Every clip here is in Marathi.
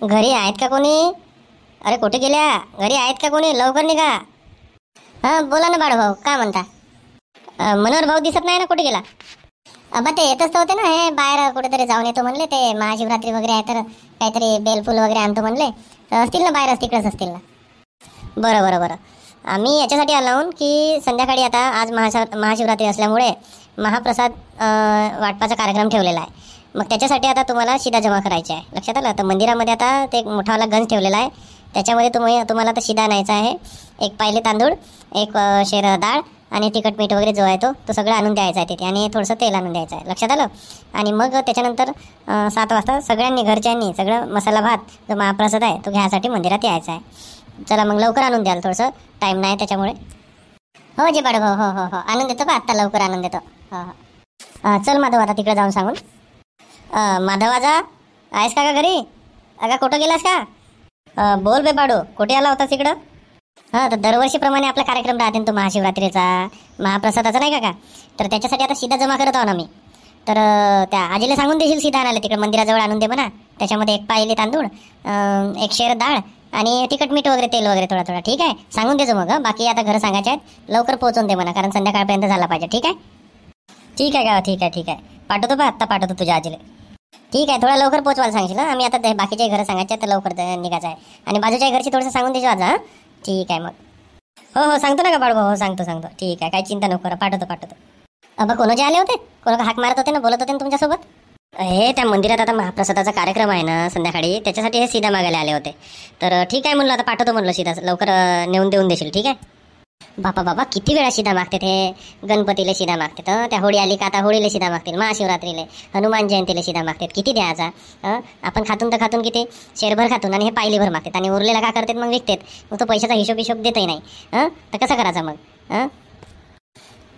घरी आहेत का कोणी? अरे कुठे गेल्या? घरी आहेत का कोणी? लवकर निघा. हां बोला ना बाळभाऊ, काय म्हणता? मनोहर भाऊ दिसत नाही ना, कुठे गेला? अबा ते येतच तर होते ना, हे बाहेर कुठेतरी जाऊन येतो म्हणले. ते महाशिवरात्री वगैरे आहे तर काहीतरी बेलफूल वगैरे आणतो म्हणले. असतील ना बाहेरच, तिकडेच असतील ना. बरं बरं बरं. आम्ही याच्यासाठी आलो की संध्याकाळी आता आज महाशिवरात्री असल्यामुळे महाप्रसाद वाटपाचा कार्यक्रम ठेवलेला आहे. मग त्याच्यासाठी आता तुम्हाला शिदा जमा करायची आहे. लक्षात आलं? तर मंदिरामध्ये आता ते एक मोठावाला गंज ठेवलेला आहे. त्याच्यामध्ये तुम्हाला आता शिदा आणायचा आहे. एक पायले तांदूळ, एक शेर डाळ आणि तिखट मीठ वगैरे जो आहे तो सगळं आणून द्यायचा आहे तिथे. आणि थोडंसं तेल आणून द्यायचं आहे. लक्षात आलं? आणि मग त्याच्यानंतर 7 वाजता सगळ्यांनी, घरच्यांनी सगळं मसाला भात जो महाप्रसाद आहे तो घ्यायसाठी मंदिरात यायचा आहे. चला मग लवकर आणून द्याल, थोडंसं टाईम नाही त्याच्यामुळे. हो जी बाळभाऊ, हो हो हो आणून देतो. का आत्ता लवकर आणून देतो. हो हो. चल माधव, आता तिकडे जाऊन सांगून. माधवाजा, आहेस का घरी? अगा कुठं गेलास का? बोल बे बाडू, कुठे आला होतास इकडं? हां, तर दरवर्षीप्रमाणे आपला कार्यक्रम राहते तो महाशिवरात्रीचा, महाप्रसादाचा नाही का? तर त्याच्यासाठी आता शिदा जमा करत आहो ना मी. तर त्या आजीला सांगून देशील शिदा आणायला, तिकडे मंदिराजवळ आणून दे म्हणा. त्याच्यामध्ये एक पायली तांदूळ, एक शेर डाळ आणि तिखट मीठ वगैरे, तेल वगैरे थोडा थोडा. ठीक आहे, सांगून देजो मग. बाकी आता घरं सांगायचे आहेत, लवकर पोहोचून दे म्हणा, कारण संध्याकाळपर्यंत झाला पाहिजे. ठीक आहे? ठीक आहे का? ठीक आहे ठीक आहे, पाठवतो बा, आत्ता पाठवतो तुझ्या आजीला. ठीक आहे, थोडा लवकर पोहोचवायला सांगशील. आम्ही आता बाकीच्याही घरं सांगायचे तर लवकर निघायचं आहे. आणि बाजूच्या घरची थोडंसं सांगून देजो आज. हां ठीक आहे मग. हो हो सांगतो ना का बाळभाऊ, हो सांगतो. ठीक आहे, काही चिंता नको करा, पाठवतो. अबा कोण जे आले होते? कोण हाक मारत होते ना, बोलत होते ना तुमच्यासोबत? हे त्या मंदिरात आता महाप्रसादाचा कार्यक्रम आहे ना संध्याकाळी, त्याच्यासाठी हे शिदा मागायला आले होते. तर ठीक आहे म्हणलं, आता पाठवतो म्हणलं शिदा, लवकर नेऊन देऊन देशील. ठीक आहे? बाबा किती वेळा शिदा मागते ते. गणपतीला शिदा मागते, तर त्या होळी आली का आता होळीला शिदा मागतील, महाशिवरात्रीला, हनुमान जयंतीला शिदा मागतात. किती द्यायचा? आपण खातून किती शेरभर खातून, आणि हे पायलीभर मागतात. आणि उरलेला का करतात मग? विकतात. मग तो पैशाचा हिशोब देतही नाही. तर कसं करायचा मग?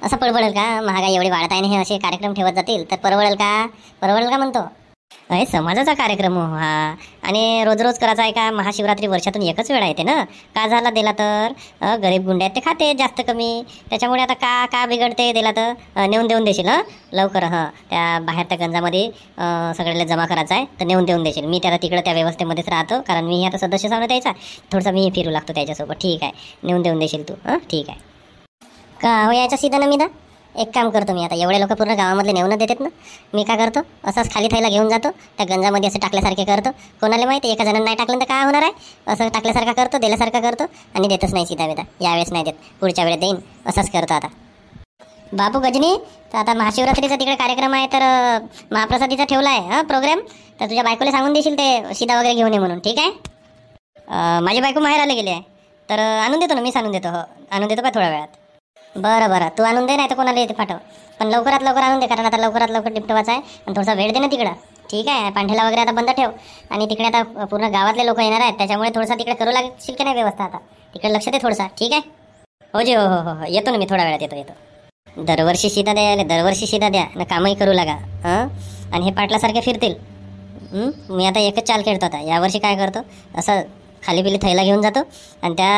असं परवडेल का? महागाई एवढी वाढत आहे आणि हे असे कार्यक्रम ठेवत जातील तर परवडेल का म्हणतो? अरे समाजाचा कार्यक्रम हा, आणि रोज करायचा आहे का? महाशिवरात्री वर्षातून एकच वेळा येते ना. का झाला दिला तर? गरीब गुंडे आहेत ते खाते जास्त कमी, त्याच्यामुळे आता का बिघडते? दिला तर नेऊन देऊन देशील. लवकर. त्या बाहेर त्या गंजामध्ये सगळ्याला जमा करायचा आहे, तर नेऊन देऊन देशील. मी त्याला तिकडं त्या व्यवस्थेमध्येच राहतो, कारण मी आता सदस्य सांगण्यात यायचा, थोडंसं मी फिरू लागतो त्याच्यासोबत. ठीक आहे, नेऊन देऊन देशील तू. ठीक आहे का? हो यायचा सीधा ना मी दा. एक काम करतो मी, आता एवढे लोक पूर्ण गावामधले नेऊन देतात ना, मी काय करतो, असंच खाली थैला घेऊन जातो, त्या गंजामध्ये असं टाकल्यासारखे करतो. कोणाला माहिती, एका जणांना नाही टाकलं तर काय होणार आहे? असं टाकल्यासारखा करतो, दिल्यासारखा करतो, आणि देतच नाही सीधा बिदा. यावेळेस नाही देत, पुढच्या वेळेस देईन. असंच करतो आता. बापू गजनी, तर आता महाशिवरात्रीचा तिकडे कार्यक्रम आहे, तर महाप्रसादीचा ठेवला आहे प्रोग्राम. तर तुझ्या बायकोला सांगून देशील ते शिदा वगैरे घेऊन ये म्हणून. ठीक आहे? माझी बायको माहेर आले गेली आहे, तर आणून देतो ना, मीच आणून देतो. हो आणून देतो का थोड्या वेळात? बरं तू आणून दे, नाही तर कोणाला येते पाठव, पण लवकरात लवकर आणून दे, कारण आता लवकरात लवकर निपटवायचं आहे. आणि थोडासा वेळ दे ना तिकडं. ठीक आहे? पांढेला वगैरे आता बंद ठेव, आणि तिकडे आता पूर्ण गावातले लोक येणार आहेत, त्याच्यामुळे थोडंसं तिकडे करू लागशील की नाही व्यवस्था? आता तिकडे लक्ष दे थोडंसं. ठीक आहे? हो जी, हो येतो ना मी, थोड्या वेळात येतो. दरवर्षी शिदा द्या ना, कामही करू लागा. आणि हे पाटलासारखे फिरतील. मी आता एकच चाल खेळतो आता. यावर्षी काय करतो, असं खाली पिली थैला घेऊन जातो, आणि त्या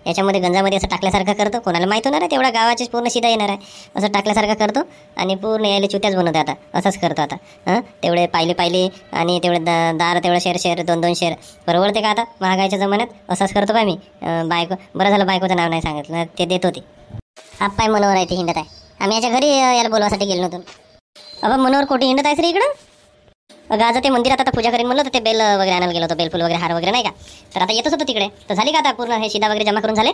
याच्यामध्ये गंजामध्ये असं टाकल्यासारखं करतो. कोणाला माहीत होणार आहे? तेवढा गावाचीच पूर्ण शिदा येणार आहे. असं टाकल्यासारखं करतो, आणि पूर्ण यायला चुत्याच बनवते आता. असंच करतो आता. तेवढे पायली आणि तेवढे दार, तेवढं शेर 2-2 शेर परवडते का आता महागाईच्या जमान्यात? असंच करतो पाय मी. बायको, बरं झालं बायकोचं नाव नाही सांगितलं, ते देत होती. आप्पाय मनोहर आहे, ते हिंडत आहे. आम्ही याच्या घरी याला बोलवासाठी गेलो नव्हतो. अबा मनोहर कुठे हिंडत आहेस रे इकडं? गाजं ते मंदिरात आता पूजा करीन म्हणलं, तर ते बेल वगैरे आणायला गेलो होतो, बेलफुल वगैरे, हार वगैरे नाही का. तर आता येतच होतो तिकडे. तर झाली का आता पूर्ण हे शिदा वगैरे जमा करून झाले?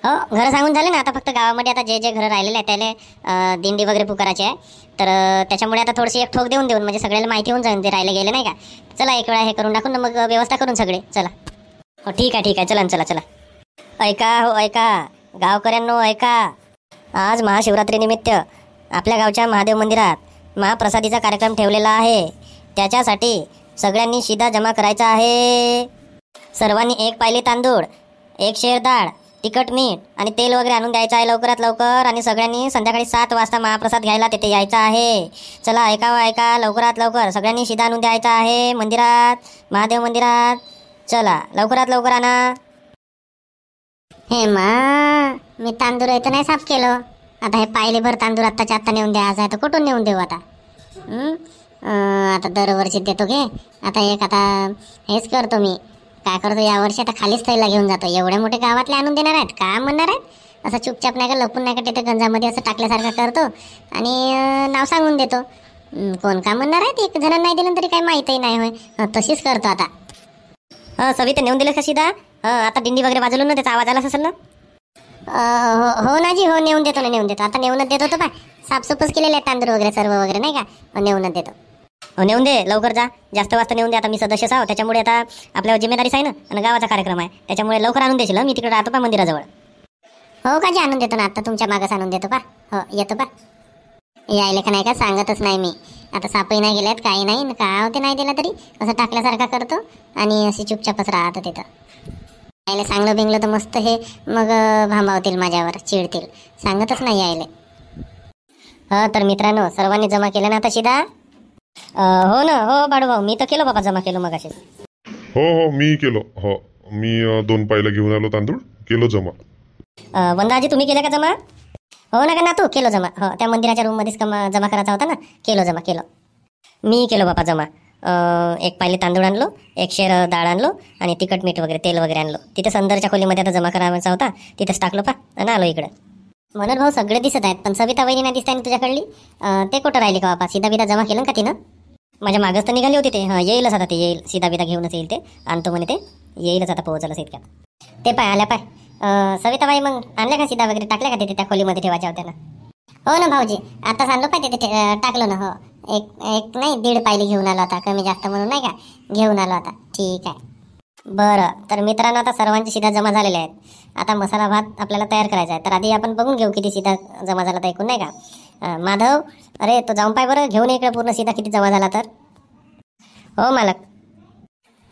हो घरं सांगून झाले ना. आता फक्त गावामध्ये आता जे घरं राहिलेले आहेत त्याला दिंडी वगैरे पुकारायची आहे. तर त्याच्यामुळे आता थोडीशी एक ठोक देऊन म्हणजे सगळ्याला माहिती होऊन जाईल ते राहिले गेले नाही का. चला एक वेळा हे करून टाकून, मग व्यवस्था करून सगळे. चला हो ठीक आहे चला. ऐका गावकऱ्यांनो, ऐका. आज महाशिवरात्रीनिमित्त आपल्या गावच्या महादेव मंदिरात महाप्रसादीचा कार्यक्रम ठेवलेला आहे. त्याच्यासाठी सगळ्यांनी शिदा जमा करायचा आहे. सर्वांनी एक पायली तांदूळ, एक शेर डाळ, तिखट मीठ आणि तेल वगैरे आणून द्यायचं आहे लवकरात लवकर. आणि सगळ्यांनी संध्याकाळी 7 वाजता महाप्रसाद घ्यायला तिथे यायचं आहे. चला ऐका लवकरात लवकर सगळ्यांनी शिदा आणून द्यायचा आहे मंदिरात, महादेव मंदिरात. चला लवकरात लवकर आणा. हे मी तांदूळ इथं नाही साफ केलं. आता हे पायलीभर तांदूळ आत्ताच्या आत्ता नेऊन द्यायचं आहे, तर कुठून नेऊन देऊ आता? आता दरवर्षी देतो घे. आता हेच करतो मी. काय करतो यावर्षी आता खालीच थैला घेऊन जातो. एवढे मोठे गावातले आणून देणार आहेत का म्हणणार आहेत? असं चुपचाप नाही का लपून नाही का तिथे गंजामध्ये असं टाकल्यासारखं करतो आणि नाव सांगून देतो. कोण का म्हणणार आहेत? एक जणांना नाही दिलं तरी काही माहीतही नाही होय. तशीच करतो आता. सविता नेऊन दिलं का सीधा? आता दिंडी वगैरे वाजवलं ना, त्याचा आवाज आलाच असेल ना? हो ना जी, हो नेऊन देतो ना, नेऊन देतो. आता नेऊनच देतो. तो साफसूफच केलेले आहे तांदूळ वगैरे सर्व वगैरे नाही का, नेऊनच देतो. नेऊन दे लवकर जा. जास्त वाजता नेऊन दे. आता मी सदस्यच आहो, त्याच्यामुळे आता आपल्यावर जिम्मेदारीच आहे ना, आणि गावाचा कार्यक्रम आहे, त्याच्यामुळे लवकर आणून देशील. मी तिकडे राहतो मंदिराजवळ. हो का जी, आणून देतो ना. आता तुमच्या मागच आणून देतो हो येतो यायला का नाही का सांगतच नाही मी. आता सापही नाही गेल्यात काही नाही का होते, नाही दिला तरी असं टाकल्यासारखा करतो आणि अशी चुपचापच राहतो तिथं. यायला सांगलं बिंगलं तर मस्त हे मग भांबावतील, माझ्यावर चिडतील. सांगतच नाही यायला. तर मित्रांनो, सर्वांनी जमा केलं ना आता सीधा? हो ना, हो बाळूभाऊ, मी तर केलं बाबा, जमा केलं मग असे. हो मी केलो. हो मी 2 पायला घेऊन आलो तांदूळ, केलो जमा. वंदाजी तुम्ही केलं का जमा? हो ना का ना, तू केलो जमा. हो त्या मंदिराच्या रूम मध्येच जमा करायचा होता ना, केलो जमा केलो. मी केलो बाबा जमा. 1 पायले तांदूळ आणलो, 1 शेर डाळ आणलो आणि तिखट मीठ वगैरे तेल वगैरे आणलो. तिथे संदरच्या खोलीमध्ये आता जमा करायचा होता, तिथेच टाकलो आणि आलो इकडं. मनोहर भाऊ सगळे दिसत आहेत, पण सविता वहिनी नाही दिसत तुझ्याकडली. ते कुठं राहिली का बाबा? सीधा बिदा जमा केलं का तिनं? माझ्या मागच तर निघाली होती ते. येईलच आता, ते येईल. सीधा बिदा घेऊनच येईल. ते आणतो म्हणे, ते येईलच आता, पोहोचलंच इतक्यात. ते आल्या सविताबाई मग आणल्या का सीधा वगैरे टाकल्या का तिथे त्या खोलीमध्ये ठेवायच्या होत्या ना? हो ना भाऊजी, आताच आणलो तिथे टाकलो ना. हो एक नाही 1.5 पायली घेऊन आलो आता, कमी जास्त म्हणून नाही का, घेऊन आलो आता. ठीक आहे. बरं, तर मित्रांनो आता सर्वांचे सीधा जमा झालेले आहेत. आता मसाला भात आपल्याला तयार करायचा आहे, तर आधी आपण बघून घेऊ किती सीधा जमा झाला तर ऐकून नाही का. माधव, अरे तो जाऊन पाय बरं, घेऊन इकडे पूर्ण सीधा किती जमा झाला तर. हो मालक.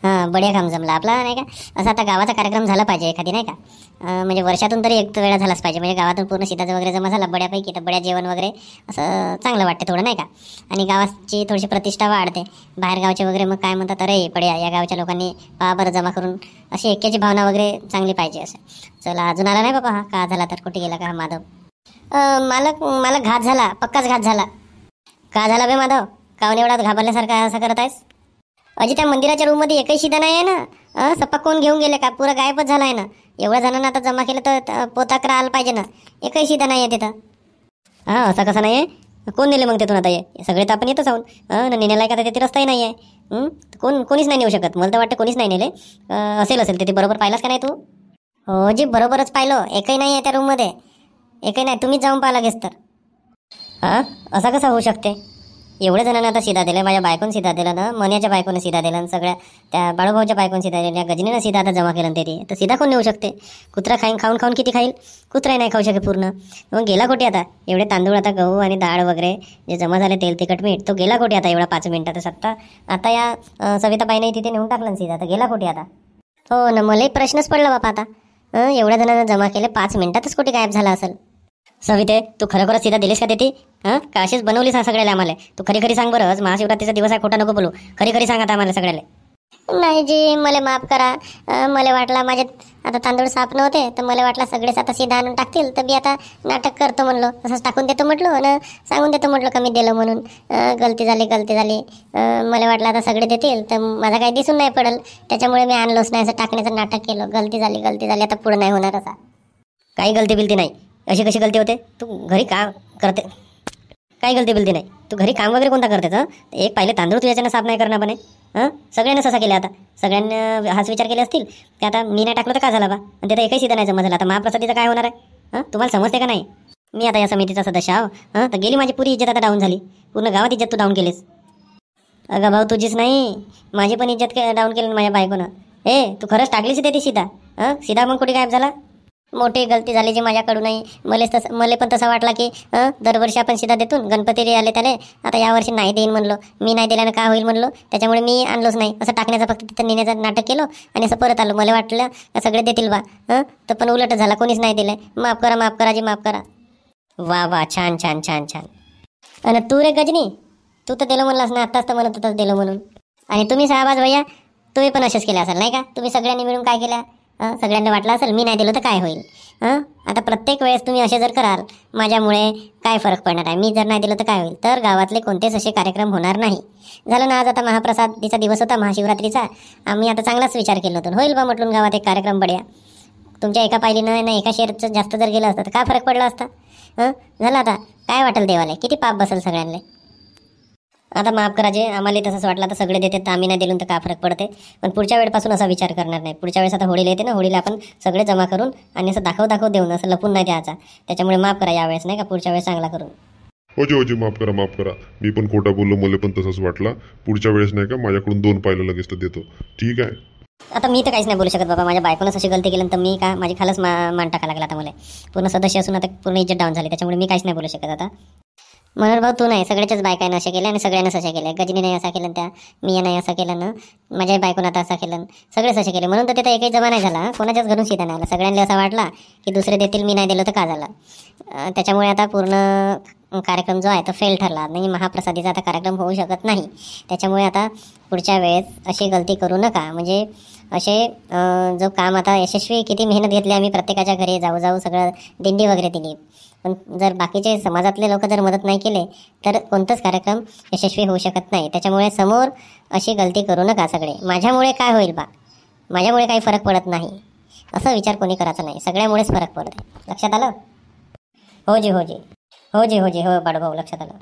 बढिया काम जमला आपला नाही का. असं आता गावाचा कार्यक्रम झाला पाहिजे एखादी नाही का, म्हणजे वर्षातून तरी 1 वेळा झालाच पाहिजे. म्हणजे गावातून पूर्ण सीधा वगैरे जमा झाला बड्यापैकी, तर बड्या जेवण वगैरे असं चांगलं वाटते थोडं नाही का, आणि गावाची थोडीशी प्रतिष्ठा वाढते. बाहेर गावचे वगैरे मग काय म्हणतात, अरे बड्या या गावच्या लोकांनी बरं जमा करून, अशी ऐक्याची भावना वगैरे चांगली पाहिजे. असं चला, अजून आला नाही बाबा. हा का झाला तर, कुठे गेला का हा माधव? मला घात झाला, पक्काच घात झाला. का झाला बे माधव? काऊन एवढा घाबरल्यासारखा असं करत आहेस? अजी त्या मंदिराच्या रूममध्ये एकही शिदा नाही आहे ना. सप्पा कोण घेऊन गेले का? पुरा गायबच झाला आहे ना. एवढ्या जणांना आता जमा केलं तर पोताक राहायला पाहिजे ना. एकही शिदा नाही आहे तिथं. असं कसं नाही आहे? कोण नेले मग तिथून आता? सगळे तर आपण येतच आहोत. नेण्याला का तिथे रस्ताही नाही आहे. कोणीच नाही नेऊ शकत. मला तर वाटतं कोणीच नाही नेले. असेल तिथे. बरोबर पाहिलास का नाही तू? हो जी, बरोबरच पाहिलं. एकही नाही आहे त्या रूममध्ये, एकही नाही. तुम्हीच जाऊन पाहा लागेच तर. असं कसं होऊ शकते? एवढ्या जणांना आता सीधा दिलं. माझ्या बायकोन सीधा दिलं ना, मन्याच्या बायकोनं सीधा दिलं, आणि सगळ्या त्या बाळूभाऊच्या बायकोन सीधा दिलं, या गजनीनं सीधा आता जमा केलं. ते तर सीधा कोण नेऊ शकते? कुत्रा खाऊन किती खाईल? कुत्राही नाही खाऊ शके पूर्ण. मग गेला कुठे आता? एवढे तांदूळ, आता गहू आणि डाळ वगैरे जे जमा झाले, तेल तिखट मीठ, तो गेला कुठे आता एवढा 5 मिनिटात? आता या सविताबाईने तिथे नेऊन टाकलं सीधा, तर गेला कुठे आता? हो ना, मलाही प्रश्नच पडला बापा आता. एवढ्या जणांना जमा केले, 5 मिनिटातच कुठे गायब झाला असेल? सविते, तू खरोखरच सीधा दिलीस का तिथे? का अशीच बनवलीस सगळ्याला आम्हाला? तू खरी सांग बरं. आज महाशिवरात्रीचा दिवस आहे, खोटा नको बोलू. खरी सांग आता आम्हाला सगळ्याला. नाही जी, मला माफ करा. मला वाटला माझे आता तांदूळ साफ नव्हते, तर मला वाटला सगळेच आता सीधा आणून टाकतील, तर मी आता नाटक करतो म्हणलो, तसंच टाकून देतो म्हटलो आणि सांगून देतो म्हटलो का मी दिलं म्हणून. गलती झाली. मला वाटलं आता सगळे देतील तर माझा काही दिसून नाही पडल, त्याच्यामुळे मी आणलोच नाही. असं टाकण्याचं नाटक केलं. गलती झाली. आता पुढं नाही होणार असा. काही गलती बिलती नाही. अशी कशी गलती होते? तू घरी काम करते, काही गलती बिलती नाही. तू घरी काम वगैरे कोणता करतेस? एक पाहिले तांदूळ तू याच्यानं साफ नाही करणार बने. सगळ्यांना ससा केला. आता सगळ्यांना हाच विचार केले असतील की आता मी नाही टाकलं तर काय झाला बा, आणि त्याचा एकही सीधा नाही जमा झाला. आता महाप्रसादीचं काय होणार आहे? तुम्हाला समजते का नाही? मी आता या समितीचा सदस्य आहो. तर गेली माझी पुरी इज्जत आता डाऊन झाली. पूर्ण गावात इज्जत तू डाऊन केलीस. अगं भाऊ, तुझीच नाही, माझी पण इज्जत डाऊन केली माझ्या बायकोनं. तू खरंच टाकलीच ते सीधा. सीधा मग कुठे गायब झाला? मोठी गलती झाली जी माझ्याकडूनही. मला पण तसा वाटला की दरवर्षी आपण सीधा देतो, गणपती आले त्याले. आता यावर्षी नाही देईन म्हणलो. मी नाही दिल्यानं काय होईल म्हणलो, त्याच्यामुळे मी आणलोच नाही. असं टाकण्याचं फक्त तिथं नेण्याचं नाटक केलं आणि असं परत आलो. मला वाटलं सगळे देतील बा. तर पण उलट झाला, कोणीच नाही दिलं. माफ करा जी, माफ करा. वा, छान. आणि तू रे गजनी, तू तर दिलं म्हणलास ना, आत्ताच तर म्हणत होतास दिलं म्हणून. आणि तुम्ही साहेबाज भैया, तुम्ही पण असेच केले असाल नाही का? तुम्ही सगळ्यांनी मिळून काय केल्या? सगळ्यांना वाटलं असेल मी नाही दिलं तर काय होईल. हां आता प्रत्येक वेळेस तुम्ही असे जर कराल माझ्यामुळे काय फरक पडणार आहे, मी जर नाही दिलं तर काय होईल, तर गावातले कोणतेच असे कार्यक्रम होणार नाही. झालं ना, आज आता महाप्रसादीचा दिवस होता महाशिवरात्रीचा, आम्ही आता चांगलाच विचार केला होता, होईल बा म्हटलं गावात एक कार्यक्रम बढ्या. तुमच्या एका पायलीनं नाही एका शेअरचं जास्त जर गेलं असतं तर काय फरक पडला असता. झालं आता काय वाटेल देवाला, किती पाप बसेल सगळ्यांना. आता माफ करा, जे आम्हाला तसंच वाटलं तर सगळे देते तर आम्ही नाही दिलं तर काय फरक पडते. पण पुढच्या वेळपासून असा विचार करणार नाही. पुढच्या वेळेस आता होळीला येते ना, होळीला आपण सगळे जमा करून आणि असं दाखव देऊन असं लपून नाही द्यायचा. त्याच्यामुळे माफ करा यावेळेस, नाही का, पुढच्या वेळेस चांगला करून. होजी माफ करा. मी पण खोटा बोललो, मला पण तसंच वाटला. पुढच्या वेळेस नाही का माझ्याकडून 2 पायलं लगेच तर देतो. ठीक आहे. आता मी तर काहीच नाही बोलू शकत बाबा, माझ्या बायकोनंच अशी गलती केली तर मी का, माझी खालच मान टाका लागला आता मला. पूर्ण सदस्य असून आता पूर्ण इज्जत डाऊन झाली, त्याच्यामुळे मी काहीच नाही बोलू शकत आता. मनोहर भाऊ तू नाही, सगळ्याच्याच बायकांना अशा केल्या आणि सगळ्यांनाच अशा केल्या. गजनी नाही असा केलं, त्या मी नाही असं केलं ना, माझ्या बायकोनं आता असं केलं, सगळेच असे केले. म्हणून तर तिथं एकही जमा नाही झाला, कोणाच्याच घरून सीधा नाही आला. सगळ्यांना असं वाटला की दुसरे देतील, मी नाही दिलं तर का झालं. त्याच्यामुळे आता पूर्ण कार्यक्रम जो आहे तो फेल ठरला नाही. महाप्रसादीचा आता कार्यक्रम होऊ शकत नाही. त्याच्यामुळे आता पुढच्या वेळेस अशी गलती करू नका. म्हणजे असे जो काम आता यशस्वी, किती मेहनत घेतली आम्ही, प्रत्येकाच्या घरी जाऊ सगळं दिंडी वगैरे दिली, पण जर बाकीचे समाजातले लोक जर मदत नाही केले तर कोणताच कार्यक्रम यशस्वी होऊ शकत नाही. त्याच्यामुळे समोर अशी गलती करू नका सगळे. माझ्यामुळे काय होईल बा, माझ्यामुळे काही फरक पडत नाही असा विचार कोणी करायचा नाही. सगळ्यामुळेच फरक पडते. लक्षात आलं? हो जी हो बाळूभाऊ, लक्षात आलं.